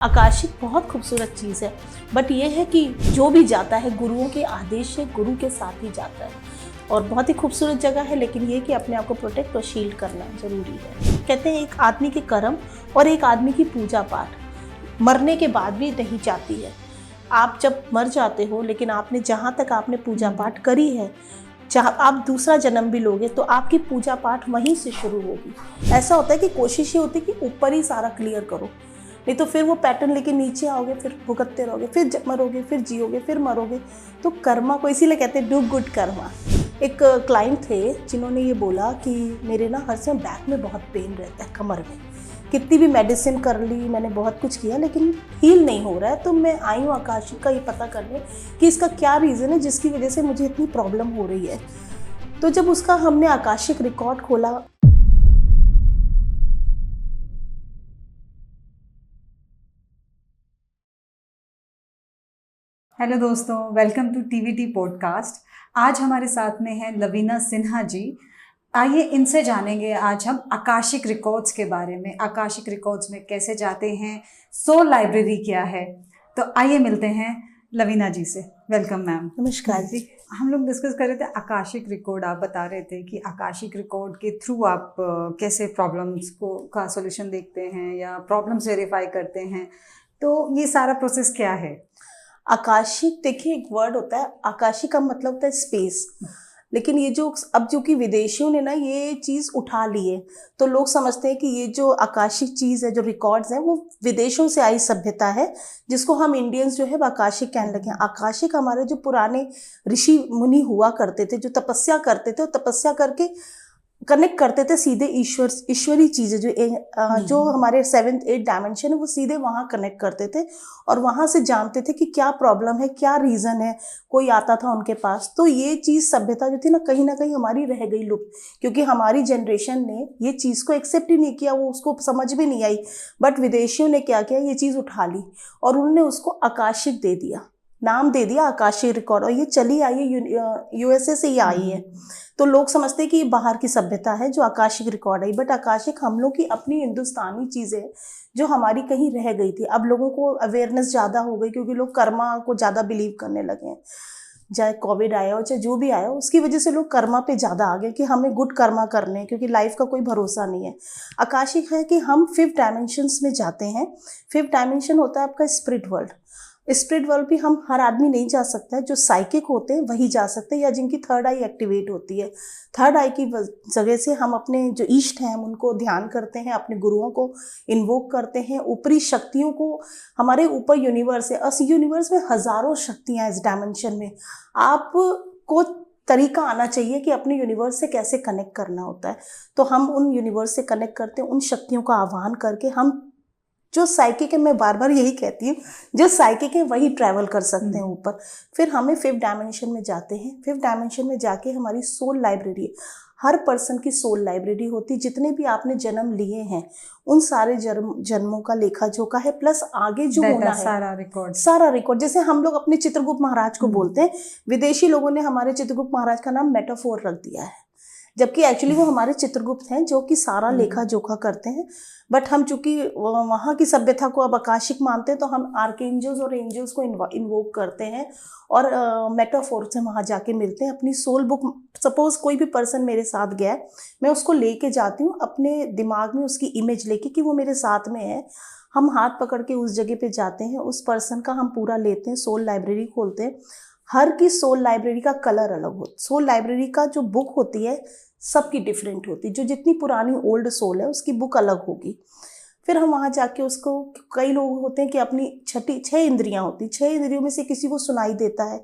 Akashic बहुत खूबसूरत चीज़ है, बट ये है कि जो भी जाता है गुरुओं के आदेश से गुरु के साथ ही जाता है और बहुत ही खूबसूरत जगह है। लेकिन ये कि अपने आप को प्रोटेक्ट और शील्ड करना ज़रूरी है। कहते हैं एक आदमी के कर्म और एक आदमी की पूजा पाठ मरने के बाद भी नहीं जाती है। आप जब मर जाते हो लेकिन आपने जहाँ तक आपने पूजा पाठ करी है, जहाँ आप दूसरा जन्म भी लोगे तो आपकी पूजा पाठ वहीं से शुरू होगी। ऐसा होता है कि कोशिश ये होती है कि ऊपर ही सारा क्लियर करो, नहीं तो फिर वो पैटर्न लेके नीचे आओगे, फिर भुगतते रहोगे, फिर मरोगे, फिर जियोगे, फिर मरोगे। तो कर्मा को इसीलिए कहते हैं डू गुड कर्मा। एक क्लाइंट थे जिन्होंने ये बोला कि मेरे ना हर समय बैक में बहुत पेन रहता है, कमर में। कितनी भी मेडिसिन कर ली मैंने, बहुत कुछ किया लेकिन हील नहीं हो रहा है। तो मैं आई हूँ आकाशिक का ये पता करने कि इसका क्या रीज़न है जिसकी वजह से मुझे इतनी प्रॉब्लम हो रही है। तो जब उसका हमने आकाशिक रिकॉर्ड खोला, हेलो दोस्तों, वेलकम टू टीवीटी पॉडकास्ट। आज हमारे साथ में है लवीना सिन्हा जी। आइए इनसे जानेंगे आज हम आकाशिक रिकॉर्ड्स के बारे में। आकाशिक रिकॉर्ड्स में कैसे जाते हैं, सोल लाइब्रेरी क्या है। तो आइए मिलते हैं लवीना जी से। Welcome ma'am. नमस्कार जी। हम लोग डिस्कस कर रहे थे आकाशिक रिकॉर्ड। आप बता रहे थे कि आकाशिक रिकॉर्ड के थ्रू आप कैसे प्रॉब्लम्स को का सॉल्यूशन देखते हैं या प्रॉब्लम्स वेरीफाई करते हैं। तो ये सारा प्रोसेस क्या है? आकाशिक, देखिए एक वर्ड होता है, आकाशिक का मतलब होता है स्पेस। लेकिन ये जो अब जो कि विदेशियों ने ना ये चीज़ उठा ली है, तो लोग समझते हैं कि ये जो आकाशिक चीज़ है, जो रिकॉर्ड्स हैं, वो विदेशों से आई सभ्यता है, जिसको हम इंडियंस जो है वो आकाशिक कहने लगे हैं। आकाशिक हमारे जो पुराने ऋषि मुनि हुआ करते थे, जो तपस्या करते थे, और तपस्या करके कनेक्ट करते थे सीधे ईश्वरी चीज़ें जो हमारे 7th 8th डायमेंशन है, वो सीधे वहाँ कनेक्ट करते थे और वहाँ से जानते थे कि क्या प्रॉब्लम है, क्या रीज़न है। कोई आता था उनके पास, तो ये चीज़ सभ्यता जो थी ना कहीं हमारी रह गई लुप्त, क्योंकि हमारी जनरेशन ने ये चीज़ को एक्सेप्ट ही नहीं किया, वो उसको समझ भी नहीं आई। बट विदेशियों ने क्या किया, ये चीज़ उठा ली और उन्होंने उसको आकाशिक दे दिया, नाम दे दिया आकाशीय रिकॉर्ड। और ये चली आई है, यूएसए से ही आई है। तो लोग समझते हैं कि ये बाहर की सभ्यता है जो Akashic record I, but Akashic हम लोग की अपनी हिंदुस्तानी चीज़ें जो हमारी कहीं रह गई थी। अब लोगों को अवेयरनेस ज़्यादा हो गई क्योंकि लोग कर्मा को ज़्यादा बिलीव करने लगे हैं। चाहे कोविड आया हो, चाहे जो भी आया हो, उसकी वजह से लोग कर्मा पे ज़्यादा आ गए कि हमें गुड कर्मा करने हैं, क्योंकि लाइफ का कोई भरोसा नहीं है। आकाशिक है कि हम 5th डायमेंशंस में जाते हैं। 5th डायमेंशन होता है आपका स्पिरिट वर्ल्ड। स्पिरिट वर्ल्ड भी हम हर आदमी नहीं जा सकता है, जो साइकिक होते हैं वही जा सकते हैं, या जिनकी 3rd आई एक्टिवेट होती है। 3rd आई की जगह से हम अपने जो इष्ट हैं हम उनको ध्यान करते हैं, अपने गुरुओं को इन्वोक करते हैं, ऊपरी शक्तियों को। हमारे ऊपर यूनिवर्स है, अस यूनिवर्स में हजारों शक्तियाँ इस डायमेंशन में। आपको तरीका आना चाहिए कि अपने यूनिवर्स से कैसे कनेक्ट करना होता है। तो हम उन यूनिवर्स से कनेक्ट करते हैं, उन शक्तियों का आह्वान करके हम जो साइकिक है, मैं बार बार यही कहती हूँ, जो साइकिक है वही ट्रैवल कर सकते हैं ऊपर। फिर हमें 5th डायमेंशन में जाते हैं। 5th डायमेंशन में जाके हमारी सोल लाइब्रेरी, हर पर्सन की सोल लाइब्रेरी होती, जितने भी आपने जन्म लिए हैं उन सारे जन्मों का लेखा जोखा है, प्लस आगे जो होना है सारा रिकॉर्ड। जैसे हम लोग अपने चित्रगुप्त महाराज को बोलते हैं, विदेशी लोगों ने हमारे चित्रगुप्त महाराज का नाम मेटाफोर रख दिया है, जबकि एक्चुअली वो हमारे चित्रगुप्त हैं जो कि सारा लेखा जोखा करते हैं। बट हम चूंकि वहाँ की सभ्यता को अब आकाशिक मानते हैं, तो हम आर्कएंजल्स और एंजल्स को इन्वोक करते हैं और मेटाफोर से वहाँ जाके मिलते हैं। अपनी सोल बुक, सपोज कोई भी पर्सन मेरे साथ गया है, मैं उसको लेके जाती हूँ अपने दिमाग में, उसकी इमेज लेके कि वो मेरे साथ में है। हम हाथ पकड़ के उस जगह पे जाते हैं, उस पर्सन का हम पूरा लेते हैं, सोल लाइब्रेरी खोलते हैं। हर की सोल लाइब्रेरी का कलर अलग होता है। सोल लाइब्रेरी का जो बुक होती है सबकी डिफरेंट होती है, जो जितनी पुरानी ओल्ड सोल है उसकी बुक अलग होगी। फिर हम वहाँ जाके उसको, कई लोग होते हैं कि अपनी 6 इंद्रियां होती, 6 इंद्रियों में से किसी को सुनाई देता है,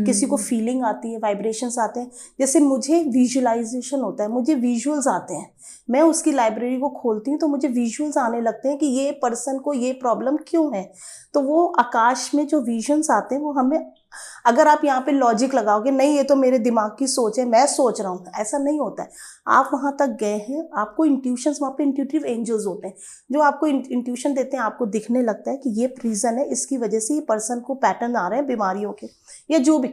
किसी को फीलिंग आती है, वाइब्रेशंस आते हैं। जैसे मुझे विजुअलाइजेशन होता है, मुझे विजुअल्स आते हैं, मैं उसकी लाइब्रेरी को खोलती हूँ तो मुझे विजुअल्स आने लगते हैं कि ये पर्सन को ये प्रॉब्लम क्यों है। तो वो आकाश में जो विजन्स आते हैं वो हमें, अगर आप यहाँ पे लॉजिक लगाओगे, नहीं ये तो मेरे दिमाग की सोच है, मैं सोच रहा हूँ, ऐसा नहीं होता है। आप वहाँ तक गए हैं, आपको इंट्यूशंस, वहाँ पे इंट्यूटिव एंजल्स होते हैं जो आपको इंट्यूशन देते हैं, आपको दिखने लगता है कि ये रीज़न है, इसकी वजह से ये पर्सन को पैटर्न आ रहे हैं बीमारियों के या जो भी।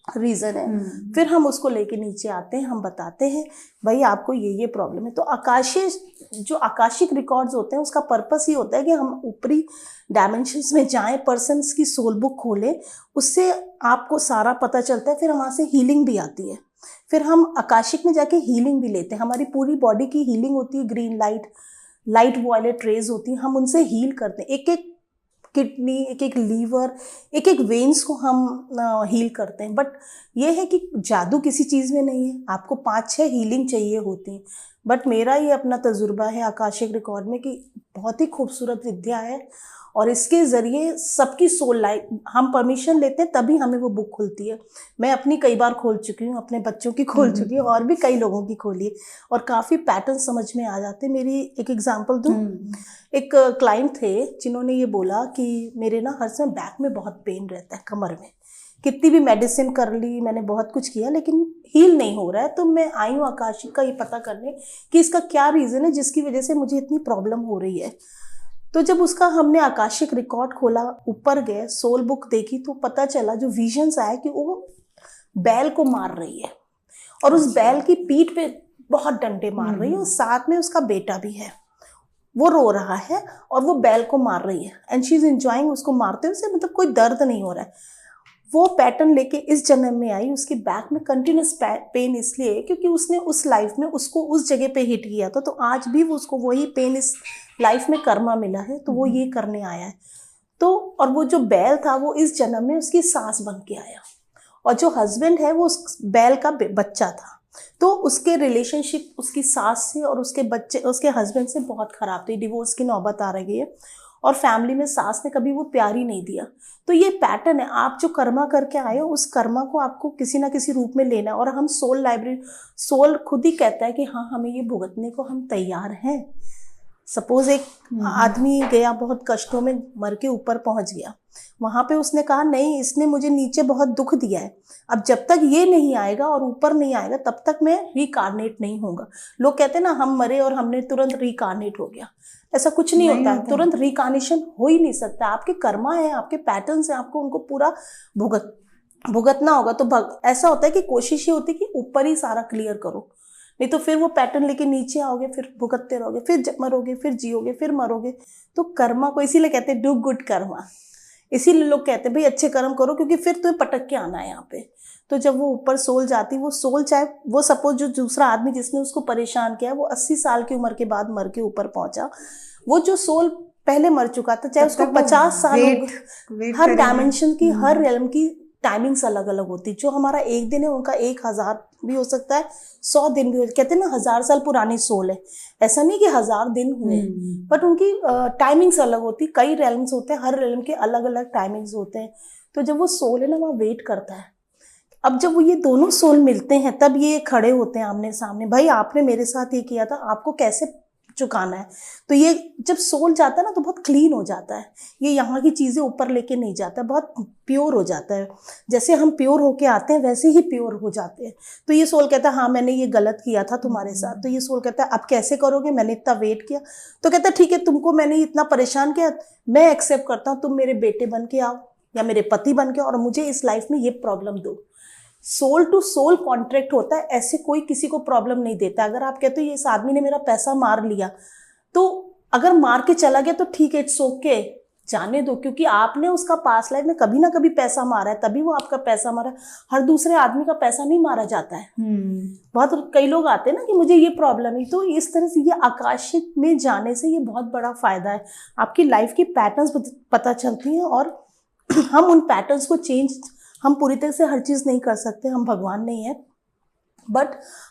रीज़न है। फिर हम उसको लेके नीचे आते हैं, हम बताते हैं भाई आपको ये प्रॉब्लम है। तो आकाशिक रिकॉर्ड्स होते हैं उसका पर्पस ये होता है कि हम ऊपरी डायमेंशंस में जाएं, पर्सन्स की सोल बुक खोलें, उससे आपको सारा पता चलता है। फिर वहाँ से हीलिंग भी आती है। फिर हम आकाशिक में जाके हीलिंग भी लेते हैं। हमारी पूरी बॉडी की हीलिंग होती है, ग्रीन लाइट वायलेट रेज होती हैं, हम उनसे हील करते हैं। एक एक किडनी, एक एक लीवर, एक एक वेन्स को हम हील करते हैं। बट ये है कि जादू किसी चीज़ में नहीं है, आपको 5-6 हीलिंग चाहिए होती हैं। बट मेरा ये अपना तजुर्बा है आकाशिक रिकॉर्ड में कि बहुत ही खूबसूरत विद्या है और इसके ज़रिए सबकी सोल लाइफ, हम परमिशन लेते हैं तभी हमें वो बुक खुलती है। मैं अपनी कई बार खोल चुकी हूँ, अपने बच्चों की खोल चुकी हूँ और भी कई लोगों की खोली है और काफ़ी पैटर्न समझ में आ जाते हैं। मेरी एक एग्जांपल दूँ, एक क्लाइंट थे जिन्होंने ये बोला कि मेरे ना हर समय बैक में बहुत पेन रहता है, कमर में, कितनी भी मेडिसिन कर ली मैंने, बहुत कुछ किया लेकिन हील नहीं हो रहा है। तो मैं आई हूँ आकाशिक का ये पता करने कि इसका क्या रीज़न है जिसकी वजह से मुझे इतनी प्रॉब्लम हो रही है। तो जब उसका हमने आकाशिक रिकॉर्ड खोला, ऊपर गए, सोल बुक देखी, तो पता चला जो विजन्स आया कि वो बैल को मार रही है और उस बैल की पीठ पे बहुत डंडे मार रही है और साथ में उसका बेटा भी है, वो रो रहा है और वो बैल को मार रही है एंड शी इज एंजॉइंग उसको मारते हुए, मतलब कोई दर्द नहीं हो रहा है। वो पैटर्न लेके इस जन्म में आई। उसकी बैक में कंटिन्यूस पेन इसलिए क्योंकि उसने उस लाइफ में उसको उस जगह पे हिट किया था, तो आज भी वो उसको वही पेन इस लाइफ में कर्मा मिला है, तो वो ये करने आया है। तो और वो जो बैल था वो इस जन्म में उसकी सास बन के आया और जो हस्बैंड है वो उस बैल का बच्चा था। तो उसके रिलेशनशिप उसकी सास से और उसके हस्बैंड से बहुत खराब थी, डिवोर्स की नौबत आ रही है और फैमिली में सास ने कभी वो प्यार ही नहीं दिया। तो ये पैटर्न है, आप जो कर्मा करके आए हो उस कर्मा को आपको किसी ना किसी रूप में लेना है। और हम सोल खुद ही कहता है कि हाँ हमें ये भुगतने को हम तैयार हैं। सपोज एक आदमी गया, बहुत कष्टों में मर के ऊपर पहुंच गया, वहां पे उसने कहा नहीं इसने मुझे नीचे बहुत दुख दिया है, अब जब तक ये नहीं आएगा और ऊपर नहीं आएगा तब तक मैं रिकार्नेट नहीं होगा। लोग कहते हैं ना हम मरे और हमने तुरंत रिकार्नेट हो गया, ऐसा कुछ नहीं होता है। तुरंत रिकार्नेशन हो ही नहीं सकता। आपके कर्मा है, आपके पैटर्न्स हैं, आपको उनको पूरा भुगतना होगा। तो ऐसा होता है कि कोशिश ये होती है कि ऊपर ही सारा क्लियर करो, नहीं तो फिर वो पैटर्न लेके नीचे आओगे, फिर भुगतते रहोगे, फिर मरोगे, फिर जियोगे, फिर मरोगे। तो कर्मा को इसीलिए कहते हैं डू गुड कर्मा, इसीलिए लोग कहते हैं भाई अच्छे कर्म करो क्योंकि फिर तुम्हें पटक के आना है यहाँ पे। तो जब वो ऊपर सोल जाती, वो सोल चाहे वो सपोज जो दूसरा आदमी जिसने उसको परेशान किया वो 80 साल की उम्र के बाद मर के ऊपर पहुंचा, वो जो सोल पहले मर चुका था चाहे उसको 50 साल हर डायमेंशन की, हर रेलम की टाइमिंग्स अलग अलग होती। जो हमारा एक दिन है उनका 1000 भी हो सकता है, 100 दिन भी हो। कहते हैं ना 1000 साल पुरानी सोल है, ऐसा नहीं कि 1000 दिन हुए, बट उनकी टाइमिंग्स अलग होती। कई रेलम्स होते हैं, हर रेलम के अलग अलग टाइमिंग्स होते हैं। तो जब वो सोल है ना वहाँ वेट करता है। अब जब वो ये दोनों सोल मिलते हैं तब ये खड़े होते हैं आमने सामने, भाई आपने मेरे साथ ये किया था, आपको कैसे चुकाना है। तो ये जब सोल जाता है ना तो बहुत क्लीन हो जाता है, ये यहाँ की चीज़ें ऊपर लेके नहीं जाता, बहुत प्योर हो जाता है। जैसे हम प्योर होके आते हैं वैसे ही प्योर हो जाते हैं। तो ये सोल कहता है हाँ मैंने ये गलत किया था तुम्हारे साथ। तो ये सोल कहता है अब कैसे करोगे, मैंने इतना वेट किया। तो कहता है ठीक है तुमको मैंने इतना परेशान किया, मैं एक्सेप्ट करता हूँ, तुम मेरे बेटे बन के आओ या मेरे पति बन के, और मुझे इस लाइफ में ये प्रॉब्लम दो। सोल टू सोल कॉन्ट्रैक्ट होता है, ऐसे कोई किसी को प्रॉब्लम नहीं देता। अगर आप कहते हो ये इस आदमी ने मेरा पैसा मार लिया, तो अगर मार के चला गया तो ठीक है, इट्स ओके, जाने दो, क्योंकि आपने उसका पास्ट लाइफ में कभी ना कभी पैसा मारा है, तभी वो आपका पैसा मारा है। हर दूसरे आदमी का पैसा नहीं मारा जाता है। बहुत कई लोग आते हैं ना कि मुझे ये प्रॉब्लम है। तो इस तरह से ये आकाशिक में जाने से ये बहुत बड़ा फायदा है, आपकी लाइफ की पैटर्न्स पता चलती हैं और हम उन पैटर्न्स को चेंज, हम पूरी तरह से हर चीज़ नहीं कर सकते, हम भगवान नहीं है, बट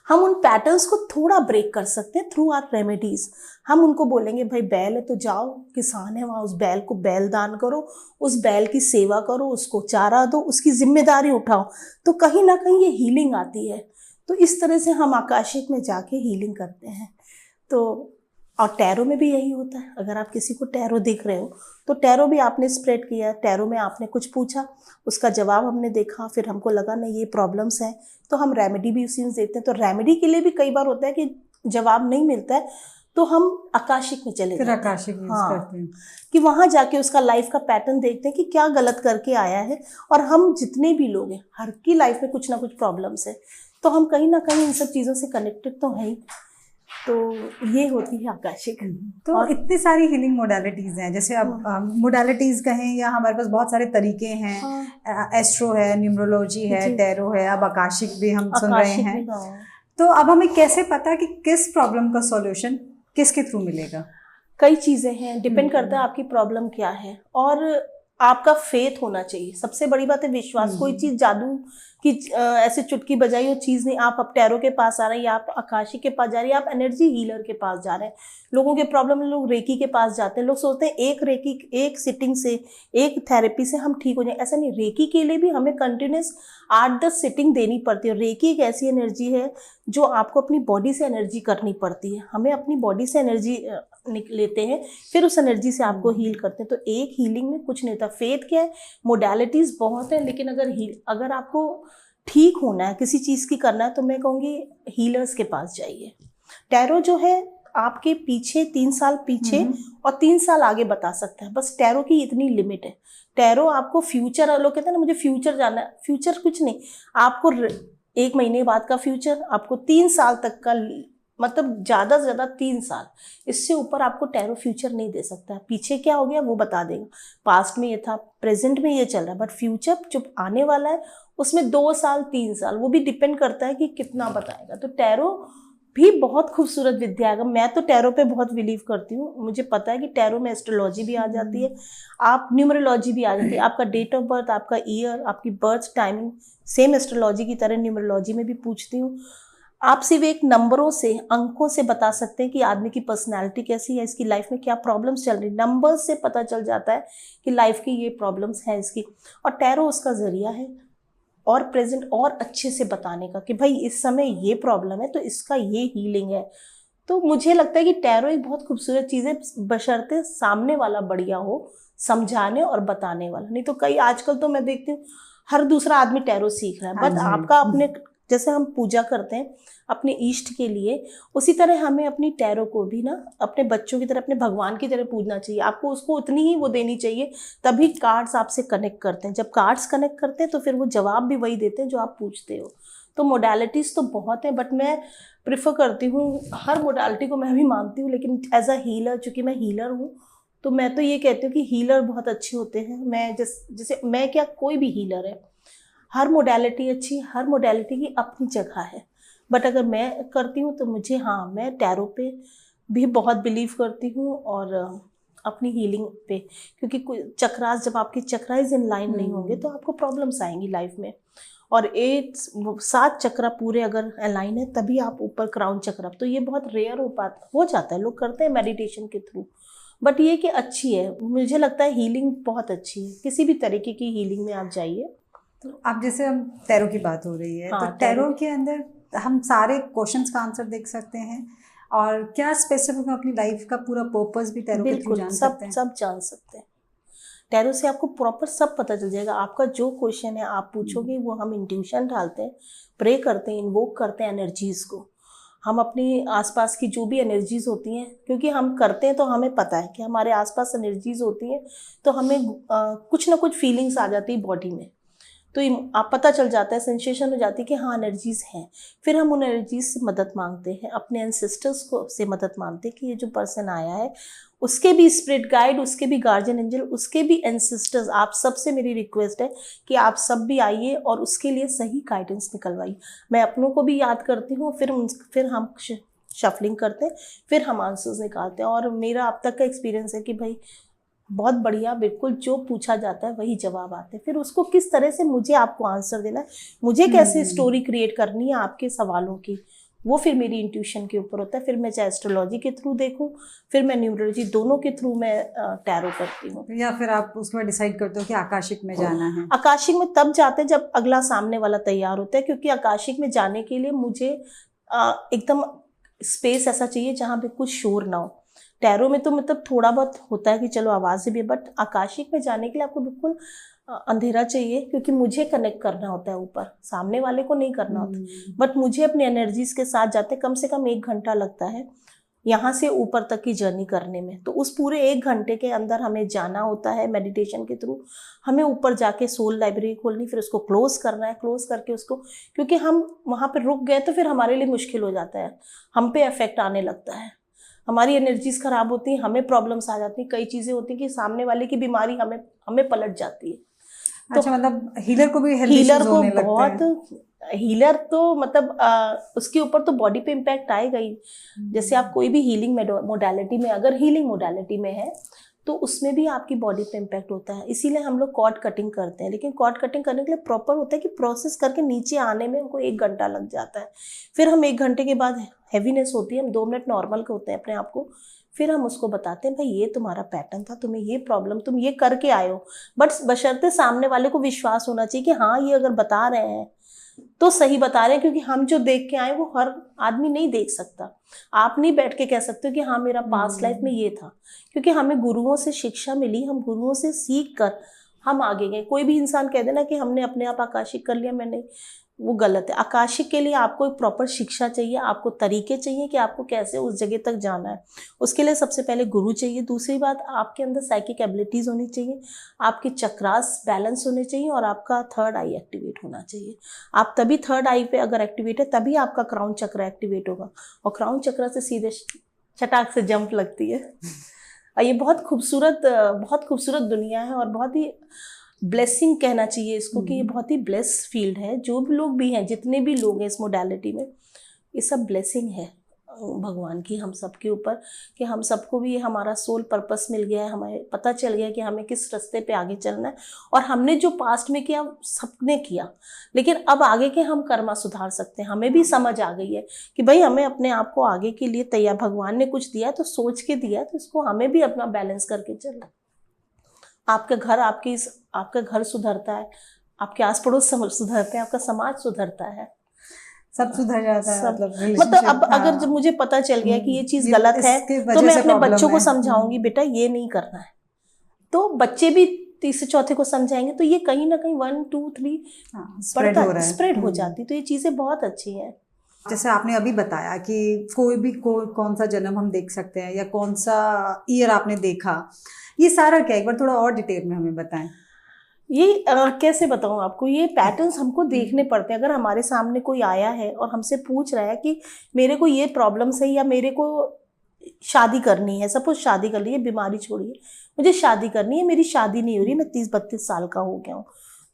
हम उन पैटर्न्स को थोड़ा ब्रेक कर सकते हैं थ्रू आर रेमेडीज। हम उनको बोलेंगे भाई बैल है तो जाओ, किसान है वहाँ, उस बैल को बैल दान करो, उस बैल की सेवा करो, उसको चारा दो, उसकी जिम्मेदारी उठाओ, तो कहीं ना कहीं ये हीलिंग आती है। तो इस तरह से हम आकाशिक में जाके हीलिंग करते हैं। तो और टैरो में भी यही होता है। अगर आप किसी को टैरो दिख रहे हो तो टैरो भी आपने स्प्रेड किया, टैरो में आपने कुछ पूछा, उसका जवाब हमने देखा, फिर हमको लगा नहीं ये प्रॉब्लम्स हैं, तो हम रेमेडी भी उसी में देते हैं। तो रेमेडी के लिए भी कई बार होता है कि जवाब नहीं मिलता है तो हम आकाशिक में चले फिर जाते हैं। आकाशिक यूज हाँ, करते हैं। कि वहां जाके उसका लाइफ का पैटर्न देखते हैं कि क्या गलत करके आया है। और हम जितने भी लोग हैं, हर की लाइफ में कुछ ना कुछ प्रॉब्लम्स है, तो हम कहीं ना कहीं इन सब चीजों से कनेक्टेड तो हैं ही। तो ये होती है आकाशिक। तो और इतनी सारी हीलिंग मोडालिटीज हैं, जैसे अब मोडालिटीज कहें या हमारे पास बहुत सारे तरीके हैं। हाँ, एस्ट्रो है, न्यूमरोलॉजी है, जी, टैरो है, अब आकाशिक भी हम सुन रहे आकाशिक हैं। भी, हाँ। तो अब हमें कैसे पता कि किस प्रॉब्लम का सॉल्यूशन किसके थ्रू मिलेगा? कई चीजें हैं, डिपेंड करता है आपकी प्रॉब्लम क्या है, और आपका फेथ होना चाहिए। सबसे बड़ी बात है विश्वास। कोई चीज जादू की ऐसे चुटकी बजाई वो चीज नहीं। आप अब टैरो के पास आ रहे हैं, या आप आकाशी के पास जा रहे हैं, आप एनर्जी हीलर के पास जा रहे हैं। लोगों के प्रॉब्लम, लोग रेकी के पास जाते हैं। लोग सोचते हैं एक रेकी, एक सिटिंग से, एक थेरेपी से हम ठीक हो जाए। ऐसा नहीं, रेकी के लिए भी हमें कंटिन्यूस 8-10 सिटिंग देनी पड़ती है। रेकी एक ऐसी एनर्जी है जो आपको अपनी बॉडी से एनर्जी करनी पड़ती है। हमें अपनी बॉडी से एनर्जी लेते हैं, फिर उस एनर्जी से आपको हील करते हैं। तो एक हीलिंग में कुछ नहीं होता। फेथ क्या है, मोडालिटीज बहुत है, लेकिन अगर आपको ठीक होना है, किसी चीज की करना है, तो मैं कहूँगी हीलर्स के पास जाइए। टैरो जो है आपके पीछे 3 साल पीछे और 3 साल आगे बता सकता है। बस टैरो की इतनी लिमिट है। टैरो आपको फ्यूचर, लोग कहते हैं ना मुझे फ्यूचर जानना है, फ्यूचर कुछ नहीं। आपको 1 महीने बाद का फ्यूचर, आपको 3 साल तक का, मतलब ज्यादा से ज्यादा 3 साल, इससे ऊपर आपको टैरो फ्यूचर नहीं दे सकता। पीछे क्या हो गया वो बता देगा, पास्ट में ये था, प्रेजेंट में ये चल रहा है, बट फ्यूचर जो आने वाला है उसमें 2 साल 3 साल, वो भी डिपेंड करता है कि कितना बताएगा। तो टैरो भी बहुत खूबसूरत विद्या है। मैं तो टैरो पे बहुत बिलीव करती हूँ। मुझे पता है कि टैरो में एस्ट्रोलॉजी भी आ जाती है, आप न्यूमरोलॉजी भी आ जाती है। आपका डेट ऑफ बर्थ, आपका ईयर, आपकी बर्थ टाइमिंग सेम एस्ट्रोलॉजी की तरह न्यूमरोलॉजी में भी पूछती हूँ। आप सिर्फ एक नंबरों से, अंकों से बता सकते हैं कि आदमी की पर्सनैलिटी कैसी है, इसकी लाइफ में क्या प्रॉब्लम्स चल रही। नंबर्स से पता चल जाता है कि लाइफ की ये प्रॉब्लम्स हैं इसकी। और टैरो उसका जरिया है और प्रेजेंट और अच्छे से बताने का कि भाई इस समय ये प्रॉब्लम है तो इसका ये हीलिंग है। तो मुझे लगता है कि टैरो एक बहुत खूबसूरत चीज़ है, बशर्ते सामने वाला बढ़िया हो, समझाने और बताने वाला। नहीं तो कई आजकल तो मैं देखती हूँ हर दूसरा आदमी टैरो सीख रहा है। हाँ बट जी। आपका अपने, जैसे हम पूजा करते हैं अपने इष्ट के लिए, उसी तरह हमें अपनी टैरो को भी ना अपने बच्चों की तरह, अपने भगवान की तरह पूजना चाहिए। आपको उसको उतनी ही वो देनी चाहिए, तभी कार्ड्स आपसे कनेक्ट करते हैं। जब कार्ड्स कनेक्ट करते हैं तो फिर वो जवाब भी वही देते हैं जो आप पूछते हो। तो मोडालिटीज़ तो बहुत है, बट मैं प्रिफर करती हूँ हर मोडालिटी को। मैं भी मानती हूँ, लेकिन एज अ हीलर, चूँकि मैं हीलर हूँ, तो मैं तो ये कहती हूँ कि हीलर बहुत अच्छे होते हैं। मैं जैसे मैं क्या, कोई भी हीलर है, हर मोडालिटी अच्छी, हर मोडालिटी की अपनी जगह है। बट अगर मैं करती हूँ तो मुझे, हाँ, मैं टैरो पे भी बहुत बिलीव करती हूँ और अपनी हीलिंग पे, क्योंकि चक्रास, जब आपके चक्रास इन लाइन नहीं होंगे तो आपको प्रॉब्लम्स आएंगी लाइफ में। और 7 चक्र पूरे अगर अलाइन है तभी आप ऊपर क्राउन चक्र, तो ये बहुत रेयर हो जाता है। लोग करते हैं मेडिटेशन के थ्रू, बट ये कि अच्छी है। मुझे लगता है हीलिंग बहुत अच्छी है, किसी भी तरीके की हीलिंग में आप जाइए। तो अब जैसे हम टैरो की बात हो रही है, हाँ, तो टैरो के अंदर हम सारे क्वेश्चंस का आंसर देख सकते हैं, और क्या स्पेसिफिक अपनी लाइफ का पूरा पर्पस भी टैरो के थ्रू जान सकते हैं? सब जान सकते हैं। टैरो से आपको प्रॉपर सब पता चल जाएगा। आपका जो क्वेश्चन है आप पूछोगे, वो हम इंट्यूशन डालते हैं, प्रे करते हैं, इन्वोक करते हैं एनर्जीज को। हम अपनी आसपास की जो भी एनर्जीज होती हैं, क्योंकि हम करते हैं तो हमें पता है कि हमारे आसपास एनर्जीज होती हैं, तो हमें कुछ ना कुछ फीलिंग्स आ जाती है बॉडी में। तो आप पता चल जाता है, सेंसेशन हो जाती है कि हाँ एनर्जीज हैं। फिर हम उन एनर्जीज से मदद मांगते हैं, अपने एंसेस्टर्स को से मदद मांगते हैं कि ये जो पर्सन आया है उसके भी स्पिरिट गाइड, उसके भी गार्जियन एंजल, उसके भी एंसेस्टर्स, आप सबसे मेरी रिक्वेस्ट है कि आप सब भी आइए और उसके लिए सही गाइडेंस निकलवाइए। मैं अपनों को भी याद करती हूँ, फिर हम शफलिंग करते हैं, फिर हम आंसर्स निकालते हैं। और मेरा अब तक का एक्सपीरियंस है कि भाई बहुत बढ़िया, बिल्कुल जो पूछा जाता है वही जवाब आते हैं। फिर उसको किस तरह से मुझे आपको आंसर देना है, मुझे कैसे स्टोरी क्रिएट करनी है आपके सवालों की, वो फिर मेरी इंट्यूशन के ऊपर होता है। फिर मैं चाहे एस्ट्रोलॉजी के थ्रू देखूं, फिर मैं न्यूमरोलॉजी, दोनों के थ्रू मैं टैरो करती हूँ। या फिर आप उसके बाद डिसाइड करते हो कि आकाशिक में जाना है? आकाशिक में तब जाते हैं जब अगला सामने वाला तैयार होता है, क्योंकि आकाशिक में जाने के लिए मुझे एकदम स्पेस ऐसा चाहिए जहाँ पे कुछ शोर ना हो। टैरो में तो मतलब थोड़ा बहुत होता है कि चलो आवाज़ भी है, बट आकाशिक में जाने के लिए आपको बिल्कुल अंधेरा चाहिए, क्योंकि मुझे कनेक्ट करना होता है ऊपर, सामने वाले को नहीं करना होता। बट मुझे अपनी एनर्जीज के साथ जाते कम से कम 1 घंटा लगता है। यहाँ से ऊपर तक की जर्नी करने में। तो उस पूरे 1 घंटे के अंदर हमें जाना होता है मेडिटेशन के थ्रू। हमें ऊपर जाके सोल लाइब्रेरी खोलनी, फिर उसको क्लोज करना है, क्लोज करके उसको, क्योंकि हम वहाँ पर रुक गए तो फिर हमारे लिए मुश्किल हो जाता है, हम पे इफेक्ट आने लगता है, हमारी एनर्जीज खराब होती हैं, हमें प्रॉब्लम्स आ जाती हैं, कई चीज़ें होती हैं कि सामने वाले की बीमारी हमें पलट जाती है। तो अच्छा, मतलब हीलर को भी हेल्थ हीलर इश्यूज को होने लगते बहुत हैं। हीलर तो मतलब उसके ऊपर तो बॉडी पे इम्पैक्ट आएगा ही। जैसे आप कोई भी हीलिंग मोडालिटी में, अगर हीलिंग मोडालिटी में है तो उसमें भी आपकी बॉडी पे इम्पैक्ट होता है। इसीलिए हम लोग कॉर्ड कटिंग करते हैं, लेकिन कॉर्ड कटिंग करने के लिए प्रॉपर होता है कि प्रोसेस करके नीचे आने में हमको 1 घंटा लग जाता है। फिर हम 1 घंटे के बाद हैवीनेस होती है, हम 2 मिनट नॉर्मल होते हैं अपने आप को, फिर हम उसको बताते हैं भाई ये तुम्हारा पैटर्न था, तुम्हें ये प्रॉब्लम, तुम ये करके आए हो। बट बशर्ते सामने वाले को विश्वास होना चाहिए कि हाँ ये अगर बता रहे हैं तो सही बता रहे हैं, क्योंकि हम जो देख के आए वो हर आदमी नहीं देख सकता। आप नहीं बैठ के कह सकते हो कि हाँ मेरा पास्ट लाइफ में ये था, क्योंकि हमें गुरुओं से शिक्षा मिली, हम गुरुओं से सीख कर हम आगे गए। कोई भी इंसान कह देना कि हमने अपने आप आकाशिक कर लिया, मैंने, वो गलत है। आकाशिक के लिए आपको एक प्रॉपर शिक्षा चाहिए, आपको तरीके चाहिए कि आपको कैसे उस जगह तक जाना है। उसके लिए सबसे पहले गुरु चाहिए। दूसरी बात, आपके अंदर साइकिक एबिलिटीज़ होनी चाहिए, आपके चक्रास बैलेंस होने चाहिए और आपका 3rd आई एक्टिवेट होना चाहिए। आप तभी 3rd आई पे अगर एक्टिवेट है तभी आपका क्राउन चक्र एक्टिवेट होगा, और क्राउन चक्र से सीधे चटाक से जंप लगती है। और ये बहुत खूबसूरत दुनिया है, और बहुत ही ब्लेसिंग कहना चाहिए इसको कि ये बहुत ही ब्लेस फील्ड है। जो भी लोग भी हैं, जितने भी लोग हैं इस मोडालिटी में, ये सब ब्लेसिंग है भगवान की हम सबके ऊपर, कि हम सबको भी हमारा सोल पर्पस मिल गया है, हमें पता चल गया कि हमें किस रास्ते पे आगे चलना है। और हमने जो पास्ट में किया सबने किया, लेकिन अब आगे के हम कर्मा सुधार सकते हैं। हमें भी समझ आ गई है कि भाई हमें अपने आप को आगे के लिए तैयार, भगवान ने कुछ दिया है तो सोच के दिया है, तो इसको हमें भी अपना बैलेंस करके चलना। आपका घर सुधरता है, आपके आस पड़ोस सुधरते हैं, आपका समाज सुधरता है, सब सुधर जाता है। मतलब अब अगर जब मुझे पता चल गया कि ये चीज गलत है तो मैं अपने बच्चों को समझाऊंगी बेटा ये नहीं करना है, तो बच्चे भी तीसरे चौथे को समझाएंगे, तो ये कहीं ना कहीं 1 2 3 स्प्रेड हो जाती। तो ये चीजें बहुत अच्छी हैं। जैसे आपने अभी बताया कि कोई भी कौन सा जन्म हम देख सकते हैं या कौन सा ईयर आपने देखा, ये सारा क्या, एक बार थोड़ा और डिटेल में हमें बताएं। ये कैसे बताऊं आपको, ये पैटर्न्स हमको देखने पड़ते हैं। अगर हमारे सामने कोई आया है और हमसे पूछ रहा है कि मेरे को ये प्रॉब्लम्स है या मेरे को शादी करनी है, सपोज शादी कर ली है, बीमारी छोड़िए, मुझे शादी करनी है, मेरी शादी नहीं हो रही, मैं 30-32 साल का हो गया हूँ,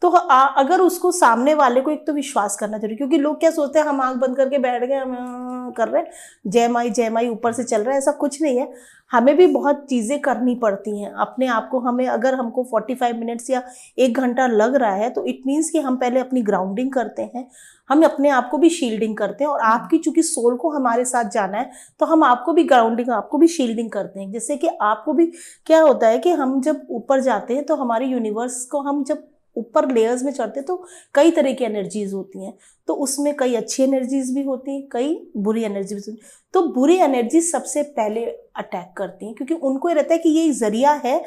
तो अगर उसको सामने वाले को एक तो विश्वास करना जरूरी, क्योंकि लोग क्या सोचते हैं हम आंख बंद करके बैठ गए, हम कर रहे हैं जय माई ऊपर से चल रहा है, ऐसा कुछ नहीं है। हमें भी बहुत चीज़ें करनी पड़ती हैं अपने आप को। हमें अगर हमको 45 मिनट्स या 1 घंटा लग रहा है तो इट मीन्स कि हम पहले अपनी ग्राउंडिंग करते हैं, हम अपने आप को भी शील्डिंग करते हैं, और आपकी चूंकि सोल को हमारे साथ जाना है तो हम आपको भी ग्राउंडिंग, आपको भी शील्डिंग करते हैं। जैसे कि आपको भी क्या होता है कि हम जब ऊपर जाते हैं तो हमारे यूनिवर्स को, हम जब ऊपर लेयर्स में चढ़ते तो कई तरह की एनर्जीज होती हैं, तो उसमें कई अच्छी एनर्जीज भी होती हैं, कई बुरी एनर्जी भी होती हैं। तो बुरी एनर्जी सबसे पहले अटैक करती हैं, क्योंकि उनको ये रहता है कि ये जरिया है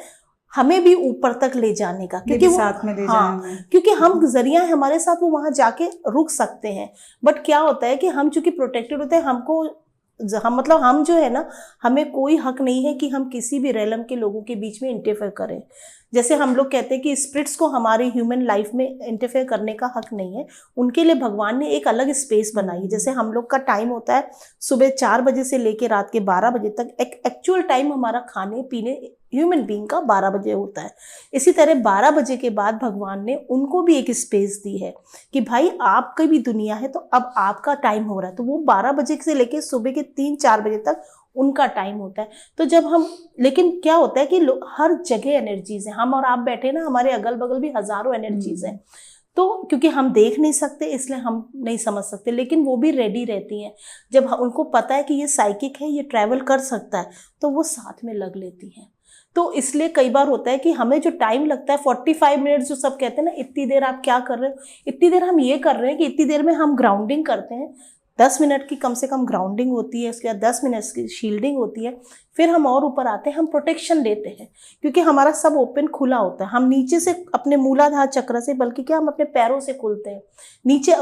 हमें भी ऊपर तक ले जाने का, क्योंकि वो साथ में ले हाँ, क्योंकि हम जरिया है हमारे साथ, वो वहां जाके रुक सकते हैं। बट क्या होता है कि हम चूंकि प्रोटेक्टेड होते हैं, हम जो है ना, हमें कोई हक नहीं है कि हम किसी भी रेलम के लोगों के बीच में इंटरफेयर करें। जैसे हम लोग कहते हैं कि स्पिरिट्स को हमारी ह्यूमन लाइफ में इंटरफेयर करने का हक नहीं है, उनके लिए भगवान ने एक अलग स्पेस बनाई है। जैसे हम लोग का टाइम होता है सुबह 4 बजे से लेकर रात के 12 बजे तक, एक एक्चुअल टाइम हमारा खाने पीने ह्यूमन बीइंग का 12 बजे होता है। इसी तरह 12 बजे के बाद भगवान ने उनको भी एक स्पेस दी है कि भाई आपकी भी दुनिया है, तो अब आपका टाइम हो रहा है। तो वो 12 बजे से लेकर सुबह के 3-4 बजे तक उनका टाइम होता है। तो जब हम, लेकिन क्या होता है कि हर जगह एनर्जीज हैं, हम और आप बैठे ना, हमारे अगल बगल भी हजारों एनर्जीज हैं। तो क्योंकि हम देख नहीं सकते इसलिए हम नहीं समझ सकते, लेकिन वो भी रेडी रहती हैं। जब उनको पता है कि ये साइकिक है, ये ट्रैवल कर सकता है, तो वो साथ में लग लेती हैं। तो इसलिए कई बार होता है कि हमें जो टाइम लगता है 45 मिनट्स, जो सब कहते हैं ना इतनी देर आप क्या कर रहे हो, इतनी देर हम ये कर रहे हैं कि इतनी देर में हम ग्राउंडिंग करते हैं, 10 मिनट की कम से कम ग्राउंडिंग होती है, उसके बाद 10 मिनट की शील्डिंग होती है, फिर हम और ऊपर आते हैं, हम प्रोटेक्शन लेते हैं क्योंकि हमारा सब ओपन खुला होता है। हम नीचे से अपने मूलाधार चक्र से, बल्कि क्या हम अपने पैरों से खुलते हैं, नीचे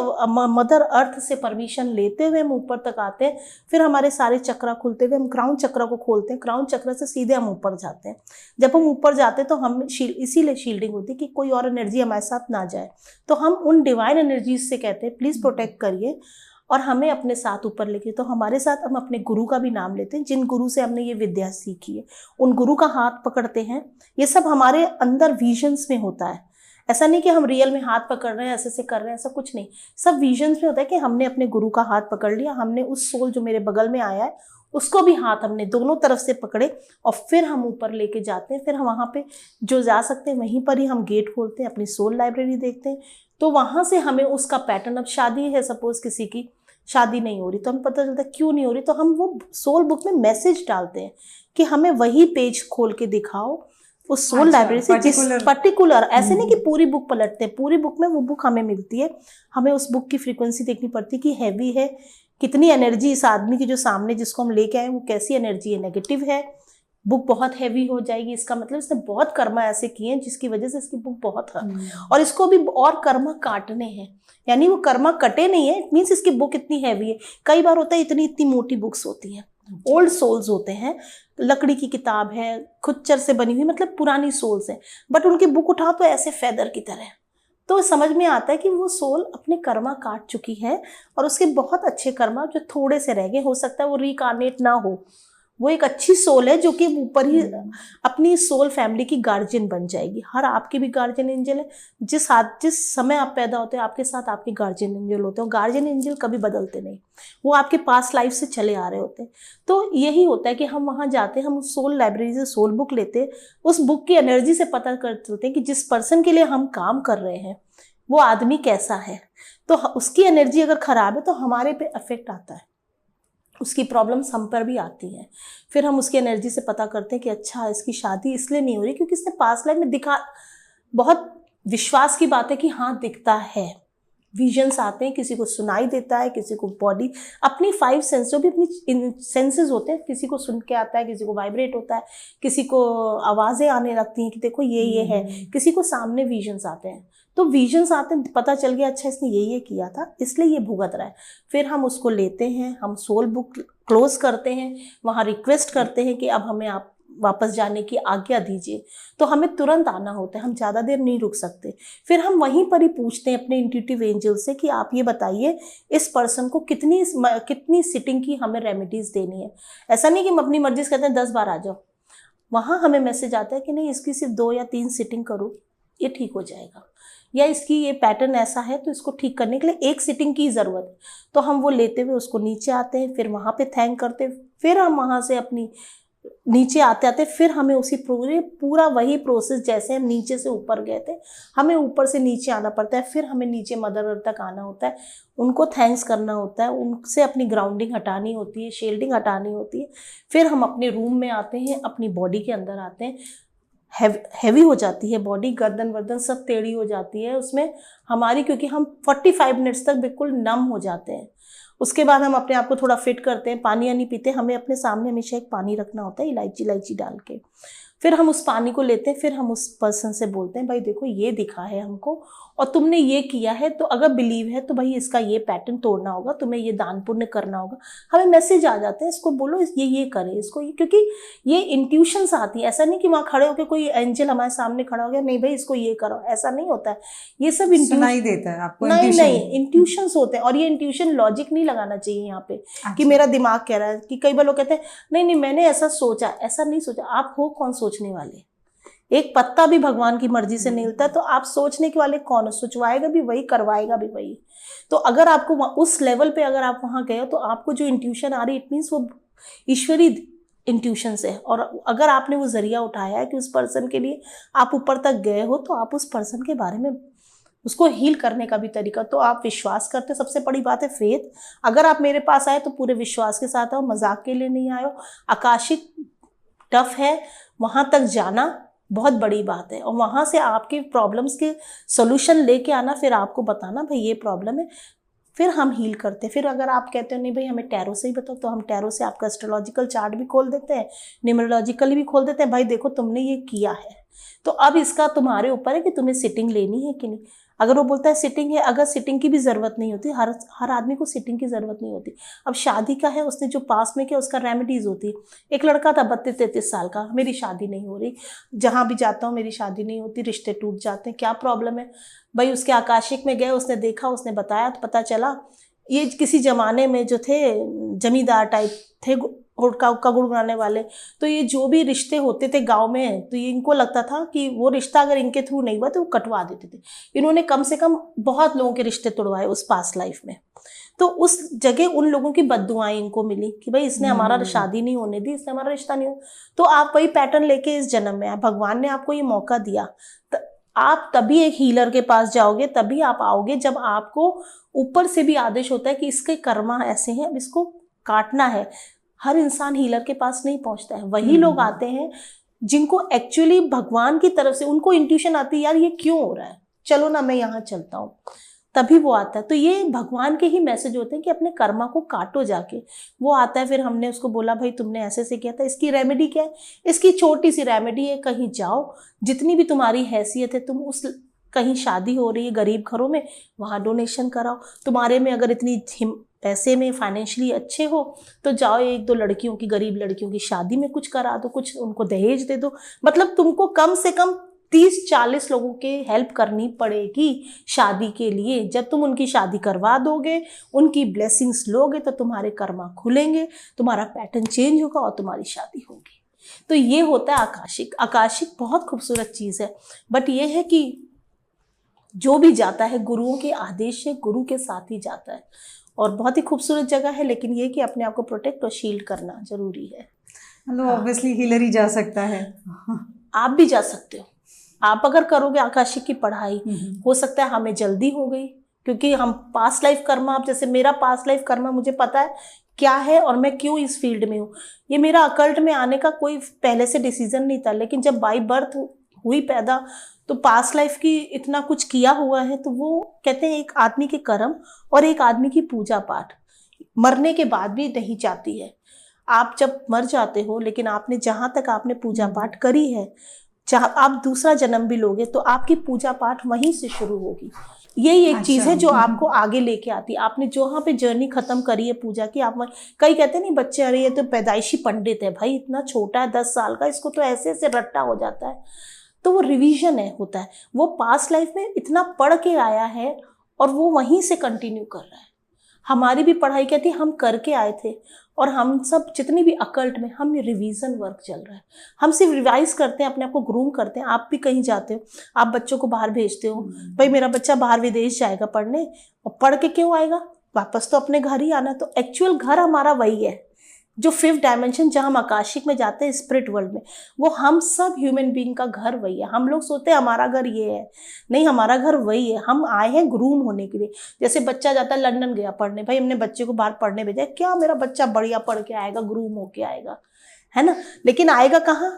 मदर अर्थ से परमिशन लेते हुए हम ऊपर तक आते हैं, फिर हमारे सारे चक्र खुलते हुए हम क्राउन चक्र को खोलते हैं, क्राउन चक्र से सीधे हम ऊपर जाते हैं। जब हम ऊपर जाते हैं तो हम इसीलिए शील्डिंग होती है कि कोई और एनर्जी हमारे साथ ना जाए। तो हम उन डिवाइन एनर्जीज से कहते हैं प्लीज प्रोटेक्ट करिए और हमें अपने साथ ऊपर लेके। तो हमारे साथ हम अपने गुरु का भी नाम लेते हैं, जिन गुरु से हमने ये विद्या सीखी है उन गुरु का हाथ पकड़ते हैं। ये सब हमारे अंदर विजन्स में होता है, ऐसा नहीं कि हम रियल में हाथ पकड़ रहे हैं ऐसे से कर रहे हैं, ऐसा कुछ नहीं। सब विजन्स में होता है कि हमने अपने गुरु का हाथ पकड़ लिया, हमने उस सोल जो मेरे बगल में आया है उसको भी हाथ हमने दोनों तरफ से पकड़े और फिर हम ऊपर लेके जाते हैं। फिर हम वहाँ पे जो जा सकते हैं वहीं पर ही हम गेट खोलते हैं, अपनी सोल लाइब्रेरी देखते हैं। तो वहाँ से हमें उसका पैटर्न, अब शादी है सपोज किसी की, शादी नहीं हो रही तो हमें पता चलता है क्यों नहीं हो रही, तो हम वो सोल बुक में मैसेज डालते हैं कि हमें वही पेज खोल के दिखाओ उस सोल लाइब्रेरी से, जिस पर्टिकुलर, ऐसे नहीं कि पूरी बुक पलटते हैं, पूरी बुक में वो बुक हमें मिलती है। हमें उस बुक की फ्रीक्वेंसी देखनी पड़ती है कि हैवी है, कितनी एनर्जी इस आदमी की जो सामने जिसको हम लेके आए वो कैसी एनर्जी है, नेगेटिव है, बुक बहुत हैवी हो जाएगी, इसका मतलब इसने बहुत कर्मा ऐसे किए हैं जिसकी वजह से इसकी बुक बहुत है और इसको भी और कर्मा काटने हैं, यानी वो कर्मा कटे नहीं है, इट मीन्स इसकी बुक इतनी हैवी है। कई बार होता है इतनी मोटी बुक्स होती हैं, ओल्ड सोल्स होते हैं, लकड़ी की किताब है, खुच्चर से बनी हुई, मतलब पुरानी सोल्स है, बट उनकी बुक उठाओ तो ऐसे फेदर की तरह। तो समझ में आता है कि वो सोल अपने कर्मा काट चुकी है और उसके बहुत अच्छे कर्मा जो थोड़े से रह गए, हो सकता है वो रिकार्नेट ना हो, वो एक अच्छी सोल है जो कि ऊपर ही अपनी सोल फैमिली की गार्जियन बन जाएगी। हर आपके भी गार्जियन एंजल है, जिस समय आप पैदा होते हैं आपके साथ आपके गार्जियन एंजल होते हैं, गार्जियन एंजल कभी बदलते नहीं, वो आपके पास लाइफ से चले आ रहे होते हैं। तो यही होता है कि हम वहाँ जाते हैं, हम उस सोल लाइब्रेरी से सोल बुक लेते हैं, उस बुक की एनर्जी से पता करते होते हैं कि जिस पर्सन के लिए हम काम कर रहे हैं वो आदमी कैसा है, तो उसकी एनर्जी अगर खराब है तो हमारे पे अफेक्ट आता है, उसकी प्रॉब्लम्स हम पर भी आती हैं। फिर हम उसकी एनर्जी से पता करते हैं कि अच्छा इसकी शादी इसलिए नहीं हो रही क्योंकि इसने पास्ट लाइफ में दिखा, बहुत विश्वास की बात है कि हाँ दिखता है, विजन्स आते हैं, किसी को सुनाई देता है, किसी को बॉडी, अपनी 5 सेंस जो भी अपनी सेंसेस होते हैं, किसी को सुन के आता है, किसी को वाइब्रेट होता है, किसी को आवाज़ें आने लगती हैं कि देखो ये है, किसी को सामने विजन्स आते हैं। तो विजन्स आते हैं, पता चल गया अच्छा इसने ये किया था इसलिए ये भुगत रहा है। फिर हम उसको लेते हैं, हम सोल बुक क्लोज करते हैं, वहाँ रिक्वेस्ट करते हैं कि अब हमें आप वापस जाने की आज्ञा दीजिए, तो हमें तुरंत आना होता है, हम ज़्यादा देर नहीं रुक सकते। फिर हम वहीं पर ही पूछते हैं अपने इंट्यूटिव एंजल से कि आप ये बताइए इस पर्सन को कितनी सिटिंग की हमें रेमेडीज देनी है। ऐसा नहीं कि हम अपनी मर्जी से कहते हैं 10 बार आ जाओ, वहाँ हमें मैसेज आता है कि नहीं इसकी सिर्फ 2 या 3 सिटिंग करो ये ठीक हो जाएगा, या इसकी ये पैटर्न ऐसा है तो इसको ठीक करने के लिए 1 सिटिंग की ज़रूरत है। तो हम वो लेते हुए उसको नीचे आते हैं, फिर वहाँ पे थैंक करते हैं, फिर हम वहाँ से अपनी नीचे आते आते फिर हमें उसी पूरा वही प्रोसेस जैसे हम नीचे से ऊपर गए थे हमें ऊपर से नीचे आना पड़ता है, फिर हमें नीचे मदर अर्थ तक आना होता है, उनको थैंक्स करना होता है, उनसे अपनी ग्राउंडिंग हटानी होती है, शील्डिंग हटानी होती है। फिर हम अपने रूम में आते हैं, अपनी बॉडी के अंदर आते हैं, हैवी हो जाती है बॉडी, गर्दन वर्दन सब टेढ़ी हो जाती है उसमें हमारी, क्योंकि हम 45 मिनट्स तक बिल्कुल नम हो जाते हैं। उसके बाद हम अपने आप को थोड़ा फिट करते हैं, पानी या नहीं पीते, हमें अपने सामने हमेशा एक पानी रखना होता है इलायची डाल के। फिर हम उस पानी को लेते हैं, फिर हम उस पर्सन से बोलते हैं भाई देखो ये दिखा है हमको और तुमने ये किया है, तो अगर बिलीव है तो भाई इसका ये पैटर्न तोड़ना होगा, तुम्हें ये दान पुण्य करना होगा। हमें मैसेज आ जाते हैं, इसको बोलो ये करे इसको, क्योंकि ये इंट्यूशंस आती है। ऐसा नहीं कि वहाँ खड़े होकर कोई एंजल हमारे सामने खड़ा हो गया नहीं भाई इसको ये करो, ऐसा नहीं होता है। ये सब सुनाई देता है आपको, नहीं इंट्यूशंस होते हैं, और ये इंट्यूशन लॉजिक नहीं लगाना चाहिए यहाँ पे कि मेरा दिमाग कह रहा है। कि कई बार लोग कहते हैं नहीं मैंने ऐसा सोचा, ऐसा नहीं सोचा। आप हो कौन सोचने वाले? एक पत्ता भी भगवान की मर्जी से नहीं हिलता, तो आप सोचने के वाले कौन? सोचवाएगा भी वही, करवाएगा भी वही। तो अगर आपको उस लेवल पे अगर आप वहां गए तो आपको जो इंट्यूशन आ रही इट मीन्स वो ईश्वरी इंट्यूशन है। और अगर आपने वो जरिया उठाया है कि उस पर्सन के लिए आप ऊपर तक गए हो, तो आप उस पर्सन के बारे में उसको हील करने का भी तरीका, तो आप विश्वास करते। सबसे बड़ी बात है फेथ। अगर आप मेरे पास आए तो पूरे विश्वास के साथ आओ, मजाक के लिए नहीं आयो। आकाशिक टफ है, वहां तक जाना बहुत बड़ी बात है, और वहां से आपके प्रॉब्लम्स के सॉल्यूशन लेके आना, फिर आपको बताना भाई ये प्रॉब्लम है। फिर हम हील करते हैं। फिर अगर आप कहते हो नहीं भाई हमें टैरो से ही बताओ, तो हम टैरो से आपका एस्ट्रोलॉजिकल चार्ट भी खोल देते हैं, न्यूमरोलॉजिकल भी खोल देते हैं। भाई देखो तुमने ये किया है, तो अब इसका तुम्हारे ऊपर है कि तुम्हें सिटिंग लेनी है कि नहीं। अगर वो बोलता है सिटिंग है, अगर सिटिंग की भी ज़रूरत नहीं होती, हर आदमी को सिटिंग की ज़रूरत नहीं होती। अब शादी का है, उसने जो पास में किया उसका रेमेडीज़ होती है। एक लड़का था 32-33 साल का, मेरी शादी नहीं हो रही, जहाँ भी जाता हूँ मेरी शादी नहीं होती, रिश्ते टूट जाते हैं, क्या प्रॉब्लम है भाई। उसके आकाशिक में गए, उसने देखा, उसने बताया, तो पता चला ये किसी ज़माने में जो थे जमींदार टाइप थे, हुक्का गुड़गुड़ाने वाले, तो ये जो भी रिश्ते होते थे गांव में, तो ये इनको लगता था कि वो रिश्ता अगर इनके थ्रू नहीं हुआ तो वो कटवा देते थे। इन्होंने कम से कम बहुत लोगों के रिश्ते तोड़वाए उस पास्ट लाइफ में। तो उस जगह उन लोगों की बद्दुआएं इनको मिली कि भाई इसने हमारा शादी नहीं होने दी, इसने हमारा रिश्ता नहीं हो। तो आप वही पैटर्न लेके इस जन्म में आए, भगवान ने आपको ये मौका दिया, आप तभी एक हीलर के पास जाओगे, तभी आप आओगे जब आपको ऊपर से भी आदेश होता है कि इसके कर्मा ऐसे हैं, अब इसको काटना है। हर इंसान हीलर के पास नहीं पहुंचता है, वही लोग आते हैं जिनको एक्चुअली भगवान की तरफ से उनको इंट्यूशन आती है, यार ये क्यों हो रहा है, चलो ना मैं यहाँ चलता हूँ, तभी वो आता है। तो ये भगवान के ही मैसेज होते हैं कि अपने कर्मा को काटो जाके। वो आता है, फिर हमने उसको बोला भाई तुमने ऐसे से किया था, इसकी रेमेडी क्या है, इसकी छोटी सी रेमेडी है, कहीं जाओ, जितनी भी तुम्हारी हैसियत है, तुम उस कहीं शादी हो रही है गरीब घरों में, वहाँ डोनेशन कराओ। तुम्हारे में अगर इतनी पैसे में फाइनेंशियली अच्छे हो तो जाओ 1-2 लड़कियों की, गरीब लड़कियों की शादी में कुछ करा दो, कुछ उनको दहेज दे दो। मतलब तुमको कम से कम 30-40 लोगों के हेल्प करनी पड़ेगी शादी के लिए। जब तुम उनकी शादी करवा दोगे, उनकी ब्लेसिंग्स लोगे, तो तुम्हारे कर्मा खुलेंगे, तुम्हारा पैटर्न चेंज होगा और तुम्हारी शादी होगी। तो ये होता है आकाशिक। आकाशिक बहुत खूबसूरत चीज़ है, बट ये है कि जो भी जाता है गुरुओं के आदेश से, गुरु के साथ ही जाता है, और बहुत ही खूबसूरत जगह है। लेकिन ये कि अपने आप को प्रोटेक्ट और शील्ड करना जरूरी है। मतलब ऑब्वियसली हीलर ही जा सकता है। आप भी जा सकते हो, आप अगर करोगे आकाशिक की पढ़ाई, हो सकता है हमें जल्दी हो गई, क्योंकि हम पास्ट लाइफ कर्मा, आप जैसे मेरा पास्ट लाइफ कर्मा मुझे पता है क्या है और मैं क्यों इस फील्ड में हूँ। ये मेरा अकल्ट में आने का कोई पहले से डिसीजन नहीं था, लेकिन जब बाई बर्थ हुई पैदा, तो पास्ट लाइफ की इतना कुछ किया हुआ है। तो वो कहते हैं एक आदमी के कर्म और एक आदमी की पूजा पाठ मरने के बाद भी नहीं जाती है। आप जब मर जाते हो, लेकिन आपने जहाँ तक आपने पूजा पाठ करी है, जहाँ आप दूसरा जन्म भी लोगे तो आपकी पूजा पाठ वहीं से शुरू होगी। यही एक चीज है जो आपको आगे लेके आती है। आपने जहाँ पे जर्नी खत्म करी है पूजा की, आप कई कहते हैं नहीं बच्चे, अरे ये तो पैदाइशी पंडित है, भाई इतना छोटा है 10 साल का, इसको तो ऐसे ऐसे रट्टा हो जाता है। तो वो रिवीजन है, होता है, वो पास्ट लाइफ में इतना पढ़ के आया है और वो वहीं से कंटिन्यू कर रहा है। हमारी भी पढ़ाई कहती है हम करके आए थे, और हम सब जितनी भी अकल्ट में हम रिवीजन वर्क चल रहा है। हम सिर्फ रिवाइज करते हैं, अपने आप को ग्रूम करते हैं। आप भी कहीं जाते हो, आप बच्चों को बाहर भेजते हो, भाई मेरा बच्चा बाहर विदेश जाएगा पढ़ने, और पढ़ के क्यों आएगा, वापस तो अपने घर ही आना। तो एक्चुअल घर हमारा वही है, जो 5th डायमेंशन जहाँ हम आकाशिक में जाते हैं, स्पिरिट वर्ल्ड में, वो हम सब ह्यूमन बीइंग का घर वही है। हम लोग सोचते हैं हमारा घर ये है, नहीं, हमारा घर वही है। हम आए हैं ग्रूम होने के लिए। जैसे बच्चा जाता है लंदन गया पढ़ने, भाई हमने बच्चे को बाहर पढ़ने भेजा, क्या मेरा बच्चा बढ़िया पढ़ के आएगा, ग्रूम होके आएगा, है ना, लेकिन आएगा कहाँ,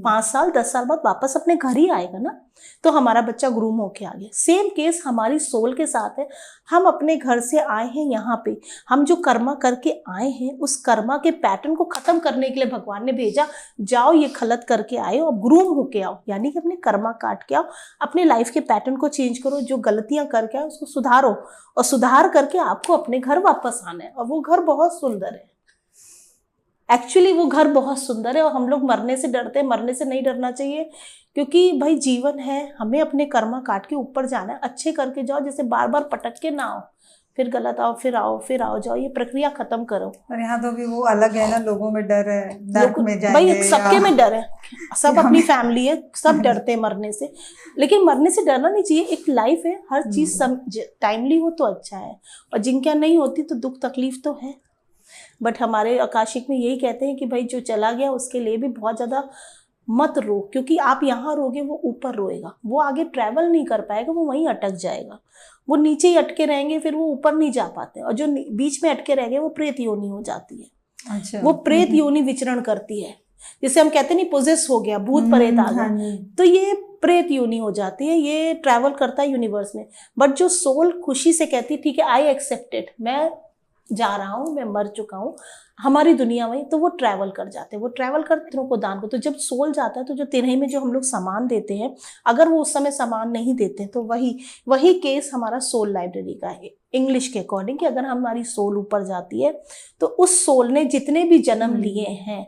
5 साल 10 साल बाद वापस अपने घर ही आएगा ना। तो हमारा बच्चा ग्रूम होके आ गया। सेम केस हमारी सोल के साथ है। हम अपने घर से आए हैं यहाँ पे, हम जो कर्मा करके आए हैं, उस कर्मा के पैटर्न को खत्म करने के लिए भगवान ने भेजा, जाओ ये खलत करके आए हो, अब ग्रूम होके आओ, यानी कि अपने कर्मा काट के आओ, अपने लाइफ के पैटर्न को चेंज करो, जो गलतियां करके आओ उसको सुधारो, और सुधार करके आपको अपने घर वापस आना है। और वो घर बहुत सुंदर है, एक्चुअली वो घर बहुत सुंदर है। और हम लोग मरने से डरते हैं, मरने से नहीं डरना चाहिए, क्योंकि भाई जीवन है, हमें अपने कर्मा काट के ऊपर जाना है। अच्छे करके जाओ, जैसे बार बार पटक के ना आओ, फिर गलत आओ, फिर आओ, फिर आओ, जाओ, ये प्रक्रिया खत्म करो। और यहाँ तो भी वो अलग है ना, लोगों में डर है, नर्क में जाएंगे, भाई सबके में डर है, सब अपनी फैमिली है, सब डरते हैं मरने से। लेकिन मरने से डरना नहीं चाहिए, एक लाइफ है, हर चीज टाइमली हो तो अच्छा है, और जिनके नहीं होती तो दुख तकलीफ तो है। बट हमारे आकाशिक में यही कहते हैं कि भाई जो चला गया उसके लिए भी बहुत ज़्यादा मत रो, क्योंकि आप यहाँ रोगे वो ऊपर रोएगा, वो आगे ट्रैवल नहीं कर पाएगा, वो वहीं अटक जाएगा। वो नीचे ही अटके रहेंगे, फिर वो ऊपर नहीं जा पाते, और जो बीच में अटके रह गए वो प्रेत योनि हो जाती है। अच्छा। वो प्रेत योनि विचरण करती है, जिसे हम कहते नहीं पोजेस हो गया, भूत प्रेत आ गया। तो ये प्रेत योनि हो जाती है, ये ट्रैवल करता है यूनिवर्स में। बट जो सोल खुशी से कहती है ठीक है आई एक्सेप्टेड, मैं जा रहा हूँ, मैं मर चुका हूँ हमारी दुनिया में, तो वो ट्रैवल कर जाते हैं, वो ट्रैवल कर तीनों को दान को। तो जब सोल जाता है तो जो तिरही में जो हम लोग सामान देते हैं, अगर वो उस समय सामान नहीं देते तो वही केस हमारा सोल लाइब्रेरी का है इंग्लिश के अकॉर्डिंग, कि अगर हमारी सोल ऊपर जाती है तो उस सोल ने जितने भी जन्म लिए हैं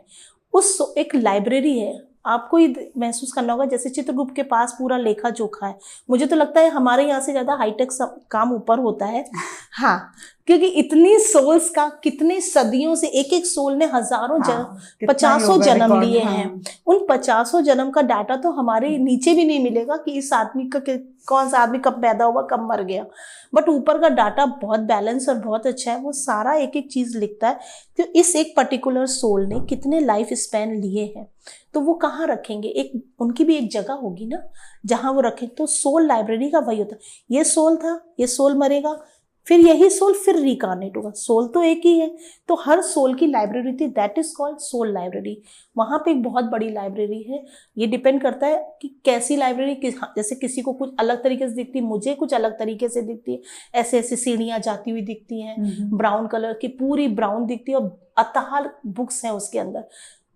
उस एक लाइब्रेरी है। आपको ये महसूस करना होगा जैसे चित्रगुप्त के पास पूरा लेखा जोखा है, मुझे तो लगता है हमारे यहाँ से ज़्यादा हाईटेक काम ऊपर होता है। हाँ, क्योंकि इतनी सोल्स का कितने सदियों से एक एक सोल ने हजारों कितना 50 योगा जन्म रिकॉर्ड, लिए हाँ। हैं। उन 50 जन्म का डाटा तो हमारे नीचे भी नहीं मिलेगा कि इस आदमी का कौन सा आदमी कब पैदा हुआ कब मर गया, बट ऊपर का डाटा बहुत बैलेंस और बहुत अच्छा है, वो सारा एक एक चीज लिखता है। तो इस एक पर्टिकुलर सोल ने कितने लाइफ स्पैन लिए हैं, तो वो कहाँ रखेंगे, एक उनकी भी एक जगह होगी ना जहां वो रखें। तो सोल लाइब्रेरी का वही होता है, ये सोल था, ये सोल मरेगा, फिर यही सोल फिर रिकार्नेट होगा, सोल तो एक ही है। तो हर सोल की लाइब्रेरी थी, that is called soul library. वहां पे एक बहुत बड़ी लाइब्रेरी है। ये डिपेंड करता है कि कैसी लाइब्रेरी, जैसे किसी को कुछ अलग तरीके से दिखती है, मुझे कुछ अलग तरीके से दिखती है, ऐसे ऐसे सीढ़ियां जाती हुई दिखती हैं, ब्राउन कलर की पूरी ब्राउन दिखती है और अतहार बुक्स हैं उसके अंदर।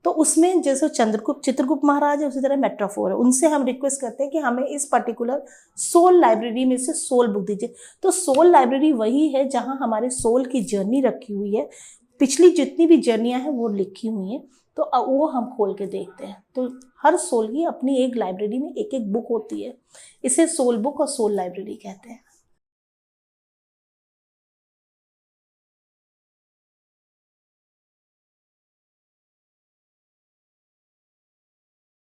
तो उसमें जैसे चित्रगुप्त महाराज है, उसी तरह मेट्राफोर है, उनसे हम रिक्वेस्ट करते हैं कि हमें इस पर्टिकुलर सोल लाइब्रेरी में से सोल बुक दीजिए। तो सोल लाइब्रेरी वही है जहां हमारे सोल की जर्नी रखी हुई है, पिछली जितनी भी जर्नियां हैं वो लिखी हुई हैं, तो वो हम खोल के देखते हैं। तो हर सोल की अपनी एक लाइब्रेरी में एक एक बुक होती है, इसे सोल बुक और सोल लाइब्रेरी कहते हैं।